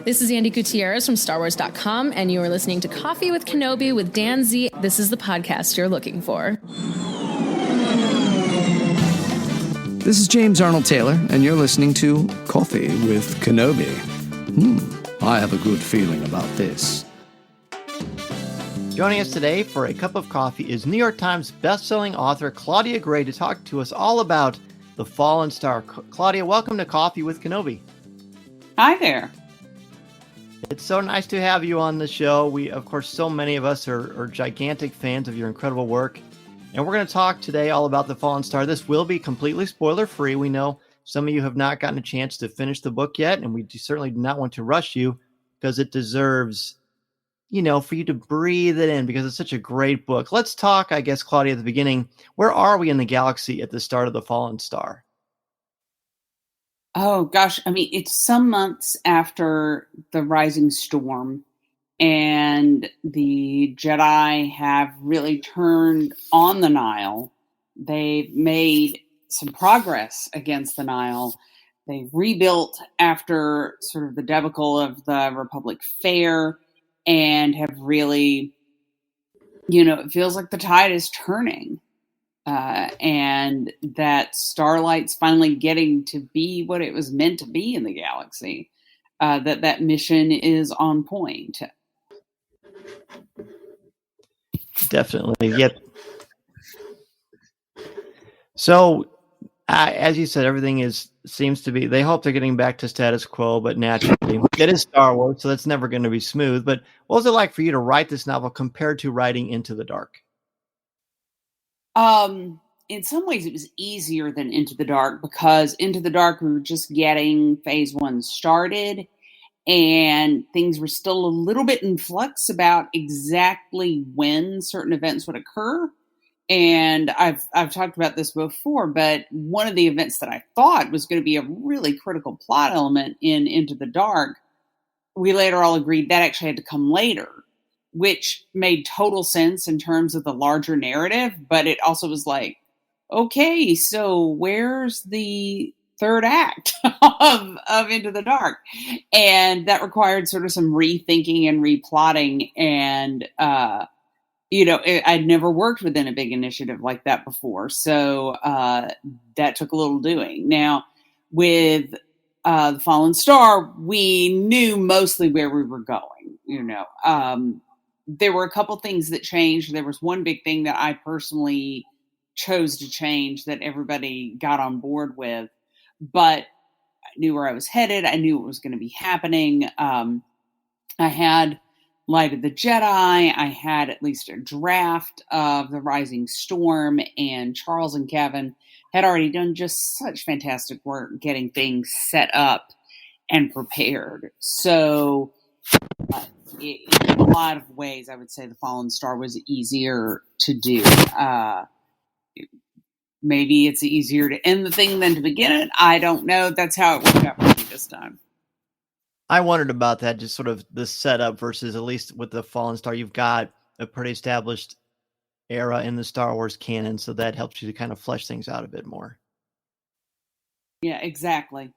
This is Andy Gutierrez from StarWars.com, and you are listening to Coffee with Kenobi with Dan Z. This is the podcast you're looking for. This is James Arnold Taylor, and you're listening to Coffee with Kenobi. I have a good feeling about this. Joining us today for a cup of coffee is New York Times bestselling author Claudia Gray to talk to us all about The Fallen Star. Claudia, welcome to Coffee with Kenobi. Hi there. It's so nice to have you on the show. We, of course, so many of us are gigantic fans of your incredible work. And we're going to talk today all about The Fallen Star. This will be completely spoiler-free. We know some of you have not gotten a chance to finish the book yet, and we certainly do not want to rush you because it deserves, for you to breathe it in because it's such a great book. Let's talk, I guess, Claudia, at the beginning. Where are we in the galaxy at the start of The Fallen Star? Oh, gosh. It's some months after the Rising Storm, and the Jedi have really turned on the Nile. They've made some progress against the Nile. They rebuilt after sort of the debacle of the Republic Fair and have really, it feels like the tide is turning. And that Starlight's finally getting to be what it was meant to be in the galaxy. That mission is on point. Definitely. Yep. So, as you said, everything seems to be, they hope they're getting back to status quo, but naturally, it is Star Wars, so that's never going to be smooth. But what was it like for you to write this novel compared to writing Into the Dark? In some ways it was easier than Into the Dark because Into the Dark, we were just getting phase 1 started and things were still a little bit in flux about exactly when certain events would occur. And I've talked about this before, but one of the events that I thought was going to be a really critical plot element in Into the Dark, we later all agreed that actually had to come later, which made total sense in terms of the larger narrative, but it also was like, okay, so where's the third act of Into the Dark? And that required sort of some rethinking and replotting, and I'd never worked within a big initiative like that before, so that took a little doing. Now, with The Fallen Star, we knew mostly where we were going, there were a couple things that changed. There was one big thing that I personally chose to change that everybody got on board with, but I knew where I was headed. I knew what was going to be happening. I had Light of the Jedi. I had at least a draft of The Rising Storm, and Charles and Kevin had already done just such fantastic work getting things set up and prepared. So, in a lot of ways, I would say The Fallen Star was easier to do. Maybe it's easier to end the thing than to begin it. I don't know. That's how it worked out for me this time. I wondered about that, just sort of the setup versus, at least with The Fallen Star, you've got a pretty established era in the Star Wars canon, so that helps you to kind of flesh things out a bit more. Yeah, exactly.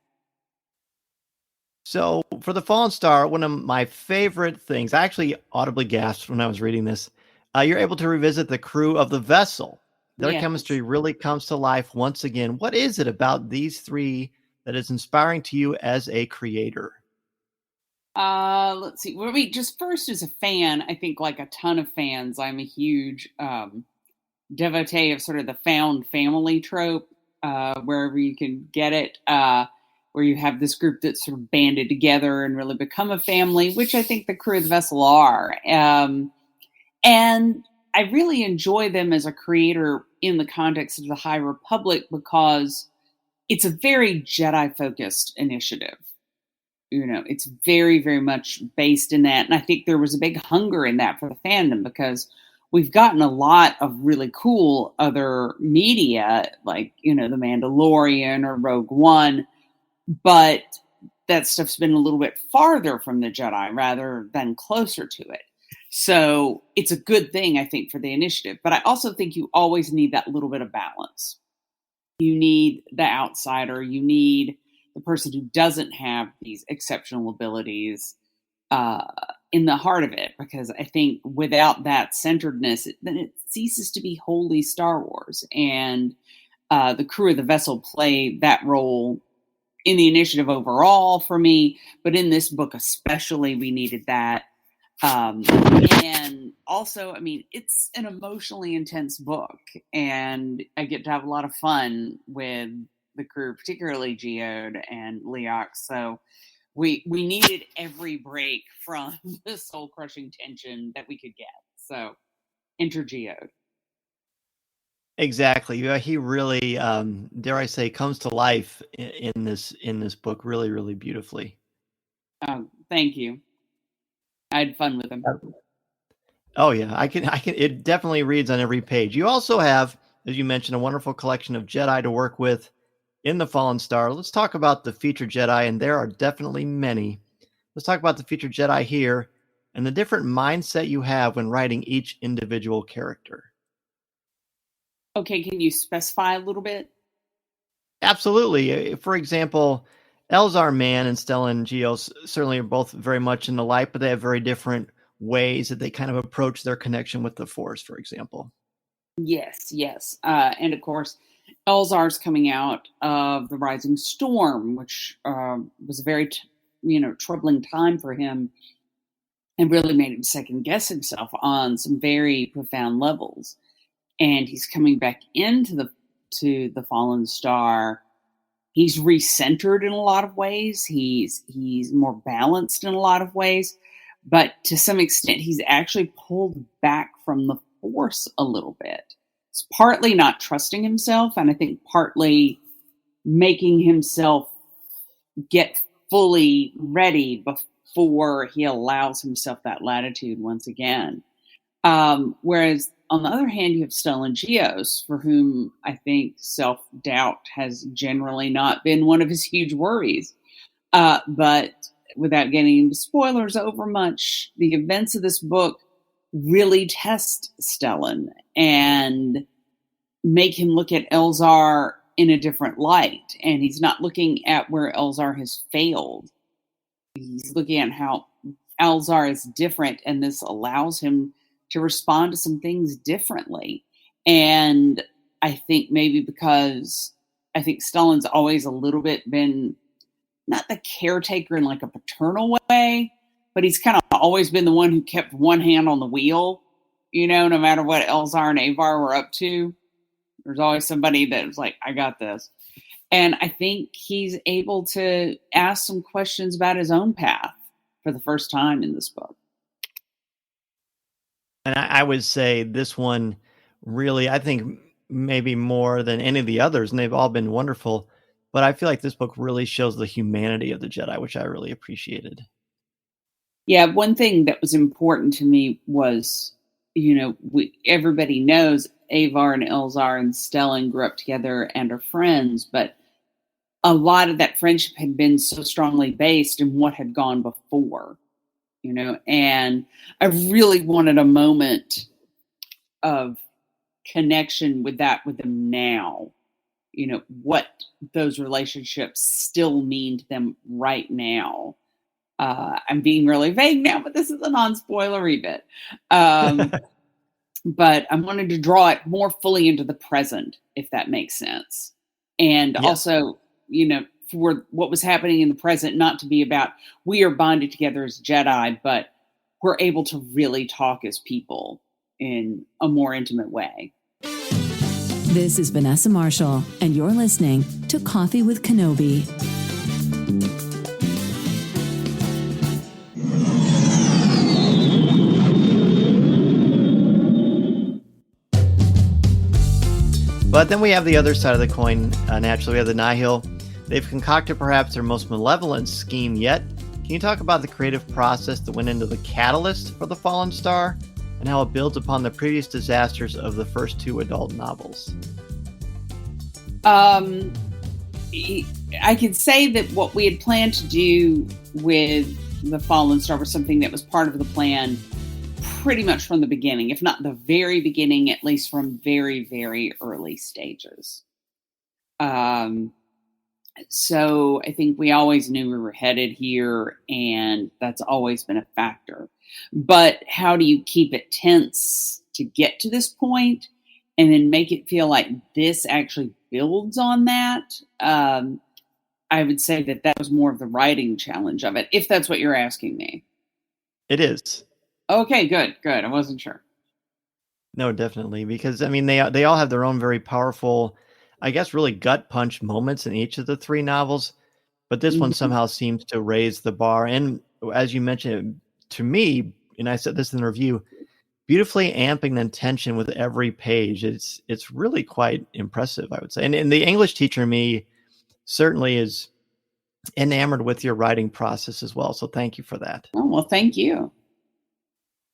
So for The Fallen Star, one of my favorite things, I actually audibly gasped when I was reading this, you're able to revisit the crew of the vessel. Their chemistry really comes to life once again. What is it about these three that is inspiring to you as a creator? Let's see. Well, just first as a fan, I think like a ton of fans, I'm a huge devotee of sort of the found family trope, wherever you can get it. Where you have this group that's sort of banded together and really become a family, which I think the crew of the vessel are. And I really enjoy them as a creator in the context of the High Republic because it's a very Jedi-focused initiative. It's very, very much based in that. And I think there was a big hunger in that for the fandom because we've gotten a lot of really cool other media, like, The Mandalorian or Rogue One, but that stuff's been a little bit farther from the Jedi rather than closer to it. So it's a good thing, I think, for the initiative. But I also think you always need that little bit of balance. You need the outsider. You need the person who doesn't have these exceptional abilities in the heart of it, because I think without that centeredness, then it ceases to be wholly Star Wars. And the crew of the vessel play that role in the initiative overall for me, but in this book especially, we needed that. And also, I mean, it's an emotionally intense book, and I get to have a lot of fun with the crew, particularly Geode and Leox. So we needed every break from the soul-crushing tension that we could get. So enter Geode. Exactly. Yeah, he really, dare I say, comes to life in this book really, really beautifully. Thank you. I had fun with him. Oh yeah, I can. It definitely reads on every page. You also have, as you mentioned, a wonderful collection of Jedi to work with in the Fallen Star. Let's talk about the featured Jedi, and there are definitely many. Let's talk about the featured Jedi here and the different mindset you have when writing each individual character. Okay, can you specify a little bit? Absolutely. For example, Elzar Mann and Stellan Gios certainly are both very much in the light, but they have very different ways that they kind of approach their connection with the Force, for example. Yes. And of course, Elzar's coming out of the Rising Storm, which was a very, troubling time for him, and really made him second guess himself on some very profound levels. And he's coming back into the Fallen Star. He's recentered in a lot of ways. He's more balanced in a lot of ways, but to some extent, he's actually pulled back from the Force a little bit. It's partly not trusting himself, and I think partly making himself get fully ready before he allows himself that latitude once again. Whereas on the other hand, you have Stellan Gios, for whom I think self-doubt has generally not been one of his huge worries. But without getting into spoilers over much, the events of this book really test Stellan and make him look at Elzar in a different light. And he's not looking at where Elzar has failed. He's looking at how Elzar is different, and this allows him to respond to some things differently. And I think maybe because I think Stellan's always a little bit been not the caretaker in like a paternal way, but he's kind of always been the one who kept one hand on the wheel, no matter what Elzar and Avar were up to. There's always somebody that was like, I got this. And I think he's able to ask some questions about his own path for the first time in this book. And I would say this one really, I think maybe more than any of the others, and they've all been wonderful, but I feel like this book really shows the humanity of the Jedi, which I really appreciated. Yeah, one thing that was important to me was, everybody knows Avar and Elzar and Stellan grew up together and are friends, but a lot of that friendship had been so strongly based in what had gone before. And I really wanted a moment of connection with them now, what those relationships still mean to them right now. I'm being really vague now, but this is a non-spoilery bit. But I wanted to draw it more fully into the present, if that makes sense. And also, for what was happening in the present, not to be about we are bonded together as Jedi, but we're able to really talk as people in a more intimate way. This is Vanessa Marshall, and you're listening to Coffee with Kenobi. But then we have the other side of the coin. Naturally, we have the Nihil. They've concocted perhaps their most malevolent scheme yet. Can you talk about the creative process that went into the catalyst for the Fallen Star and how it builds upon the previous disasters of the first two adult novels? I could say that what we had planned to do with the Fallen Star was something that was part of the plan pretty much from the beginning, if not the very beginning, at least from very, very early stages. So I think we always knew we were headed here, and that's always been a factor. But how do you keep it tense to get to this point and then make it feel like this actually builds on that? I would say that was more of the writing challenge of it, if that's what you're asking me. It is. Okay, good. I wasn't sure. No, definitely. Because, I mean, they all have their own very powerful, I guess, really gut punch moments in each of the three novels. But this one somehow seems to raise the bar. And as you mentioned, to me, and I said this in the review, beautifully amping the tension with every page. It's really quite impressive, I would say. And the English teacher in me certainly is enamored with your writing process as well. So thank you for that. Oh, well, thank you.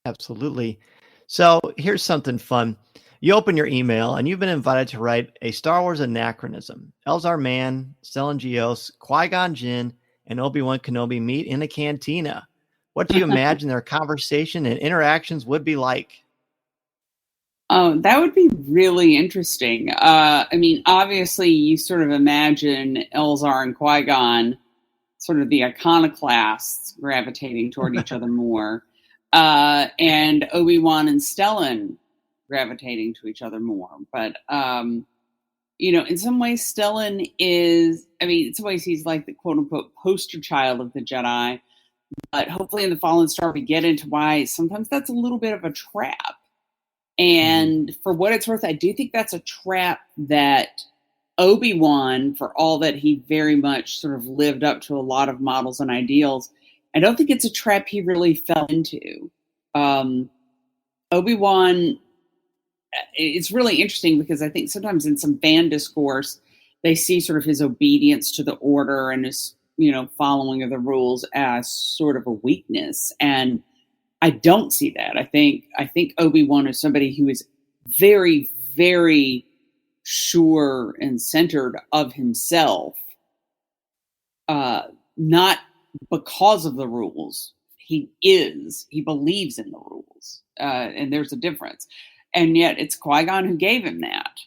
Absolutely. So here's something fun. You open your email and you've been invited to write a Star Wars anachronism. Elzar Mann, Stellan Gios, Qui-Gon Jinn, and Obi-Wan Kenobi meet in a cantina. What do you imagine their conversation and interactions would be like? Oh, that would be really interesting. I mean, obviously, you sort of imagine Elzar and Qui-Gon, sort of the iconoclasts, gravitating toward each other more, and Obi-Wan and Stellan gravitating to each other more. But, in some ways, Stellan is, in some ways, he's like the quote-unquote poster child of the Jedi. But hopefully in The Fallen Star, we get into why sometimes that's a little bit of a trap. And for what it's worth, I do think that's a trap that Obi-Wan, for all that he very much sort of lived up to a lot of models and ideals, I don't think it's a trap he really fell into. Obi-Wan, it's really interesting because I think sometimes in some fan discourse, they see sort of his obedience to the order and his, following of the rules as sort of a weakness. And I don't see that. I think Obi-Wan is somebody who is very, very sure and centered of himself, not because of the rules. He believes in the rules, and there's a difference. And yet it's Qui-Gon who gave him that,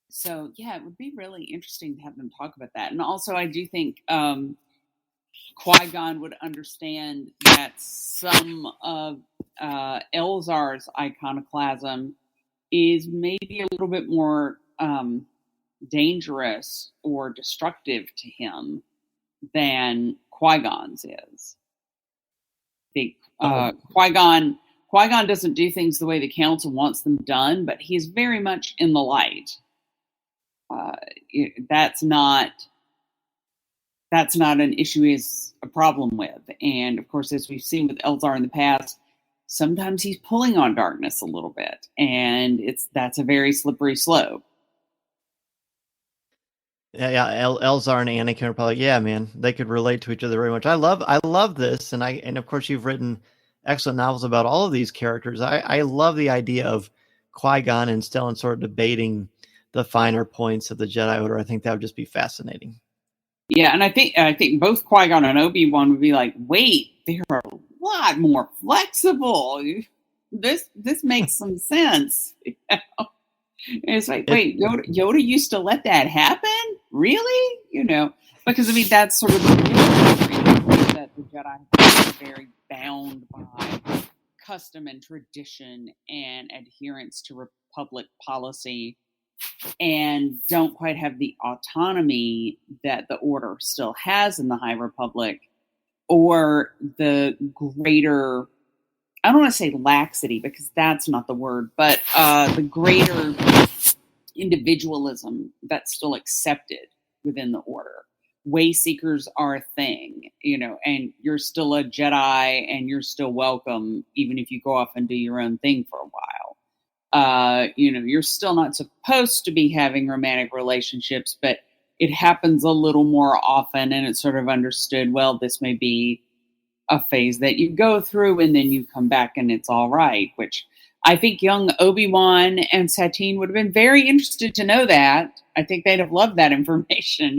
So yeah, it would be really interesting to have them talk about that. And also I do think, Qui-Gon would understand that some of Elzar's iconoclasm is maybe a little bit more dangerous or destructive to him than Qui-Gon's is. I think Qui-Gon doesn't do things the way the Council wants them done, but he's very much in the light. That's not an issue he's a problem with. And of course, as we've seen with Elzar in the past, sometimes he's pulling on darkness a little bit, and that's a very slippery slope. Yeah, Elzar and Anakin are probably, yeah, man, they could relate to each other very much. I love this, and of course you've written excellent novels about all of these characters. I love the idea of Qui-Gon and Stellan sort of debating the finer points of the Jedi Order. I think that would just be fascinating. Yeah, and I think both Qui-Gon and Obi-Wan would be like, wait, they're a lot more flexible. This makes some sense. And it's like, wait, Yoda used to let that happen? Really? Because that's sort of the real that the Jedi are very bound by custom and tradition and adherence to Republic policy, and don't quite have the autonomy that the Order still has in the High Republic, or the greater, I don't want to say laxity because that's not the word, but the greater individualism that's still accepted within the Order. Way seekers are a thing, and you're still a Jedi and you're still welcome, even if you go off and do your own thing for a while. You're still not supposed to be having romantic relationships, but it happens a little more often, and it's sort of understood, well, this may be a phase that you go through and then you come back and it's all right, which I think young Obi-Wan and Satine would have been very interested to know that. I think they'd have loved that information,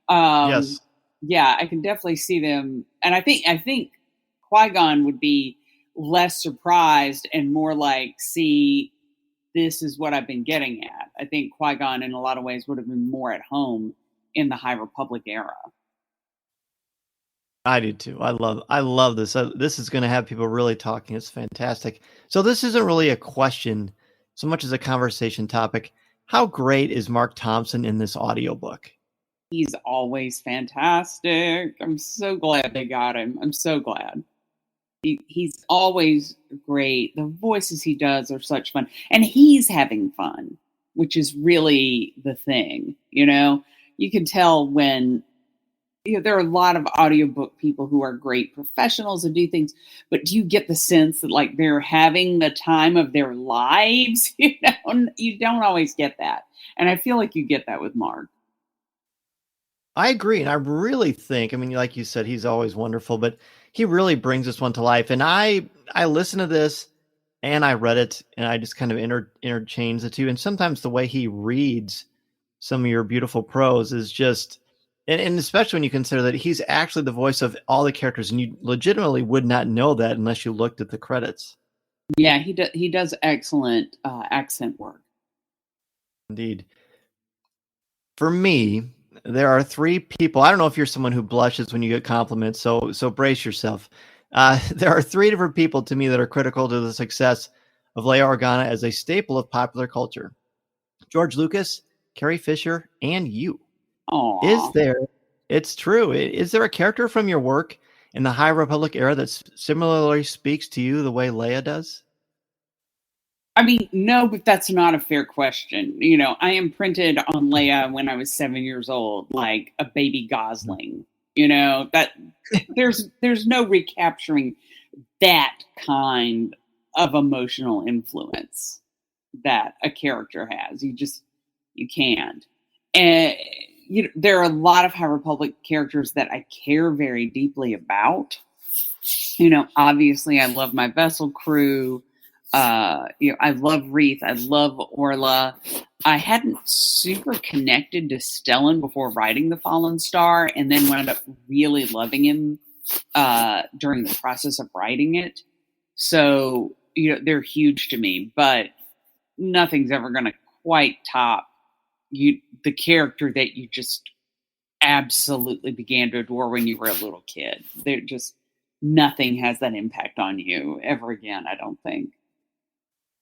Yes. Yeah, I can definitely see them. And I think Qui-Gon would be less surprised and more like see this is what I've been getting at. I think Qui-Gon in a lot of ways would have been more at home in the High Republic era. I do too. I love this. This is going to have people really talking. It's fantastic. So this isn't really a question so much as a conversation topic. How great is Mark Thompson in this audiobook? He's always fantastic. I'm so glad they got him. I'm so glad. He's always great. The voices he does are such fun. And he's having fun, which is really the thing. You know, you can tell when, you know, there are a lot of audiobook people who are great professionals and do things, but do you get the sense that like they're having the time of their lives? You know, you don't always get that. And I feel like you get that with Mark. I agree. And I really think, I mean, like you said, he's always wonderful, but he really brings this one to life. And I listened to this and I read it and I just kind of interchanged the two. And sometimes the way he reads some of your beautiful prose is just, and especially when you consider that he's actually the voice of all the characters, and you legitimately would not know that unless you looked at the credits. Yeah, he does excellent accent work. Indeed. For me, there are three people. I don't know if you're someone who blushes when you get compliments, so brace yourself. There are three different people to me that are critical to the success of Leia Organa as a staple of popular culture: George Lucas, Carrie Fisher, and you. Aww. It's true. Is there a character from your work in the High Republic era that similarly speaks to you the way Leia does? I mean, no, but that's not a fair question. You know, I imprinted on Leia when I was 7 years old, like a baby gosling. You know, that there's no recapturing that kind of emotional influence that a character has. You can't. And you know, there are a lot of High Republic characters that I care very deeply about. You know, obviously I love my vessel crew. You know, I love Reith. I love Orla. I hadn't super connected to Stellan before writing The Fallen Star, and then wound up really loving him during the process of writing it. So, you know, they're huge to me, but nothing's ever going to quite top the character that you just absolutely began to adore when you were a little kid. They're just, nothing has that impact on you ever again, I don't think.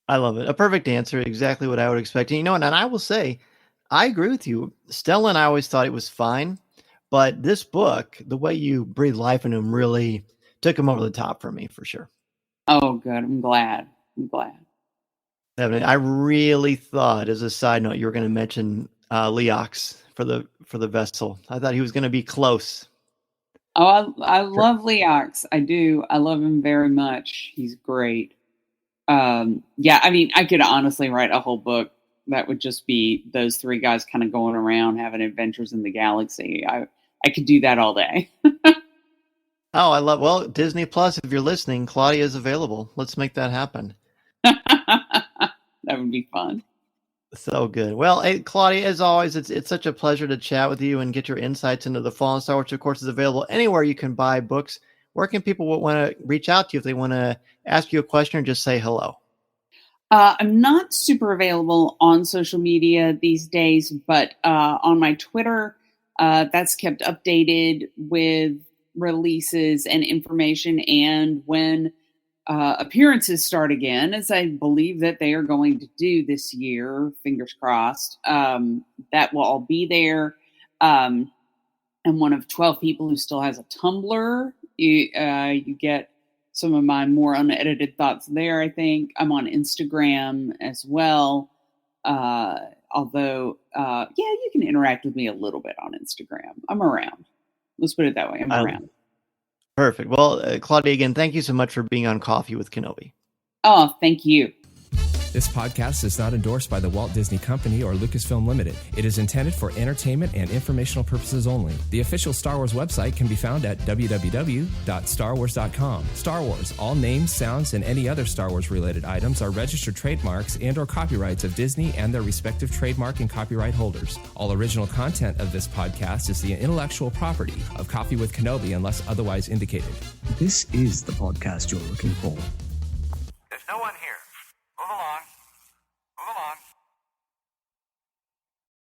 I love it. A perfect answer. Exactly what I would expect. And you know, and I will say, I agree with you. Stellan, I always thought it was fine, but this book, the way you breathe life into him really took him over the top for me, for sure. Oh, good. I'm glad. Evan, I really thought, as a side note, you were going to mention Leox for the vessel. I thought he was going to be close. Oh, I love Leox. I do. I love him very much. He's great. Yeah, I mean, I could honestly write a whole book that would just be those three guys kind of going around having adventures in the galaxy. I could do that all day. Oh, well, Disney Plus, if you're listening, Claudia is available. Let's make that happen. That would be fun. So good. Well, hey, Claudia, as always, it's such a pleasure to chat with you and get your insights into The Fallen Star, which of course is available anywhere you can buy books. Where can people want to reach out to you if they want to ask you a question or just say hello? I'm not super available on social media these days, but on my Twitter, that's kept updated with releases and information, and when appearances start again, as I believe that they are going to do this year, fingers crossed, that will all be there. I'm one of 12 people who still has a Tumblr. You get some of my more unedited thoughts there, I think. I'm on Instagram as well. Although, yeah, you can interact with me a little bit on Instagram. I'm around. Let's put it that way. I'm around. Perfect. Well, Claudia, again, thank you so much for being on Coffee with Kenobi. Oh, thank you. This podcast is not endorsed by the Walt Disney Company or Lucasfilm Limited. It is intended for entertainment and informational purposes only. The official Star Wars website can be found at www.starwars.com. Star Wars, all names, sounds, and any other Star Wars related items are registered trademarks and or copyrights of Disney and their respective trademark and copyright holders. All original content of this podcast is the intellectual property of Coffee with Kenobi unless otherwise indicated. This is the podcast you're looking for.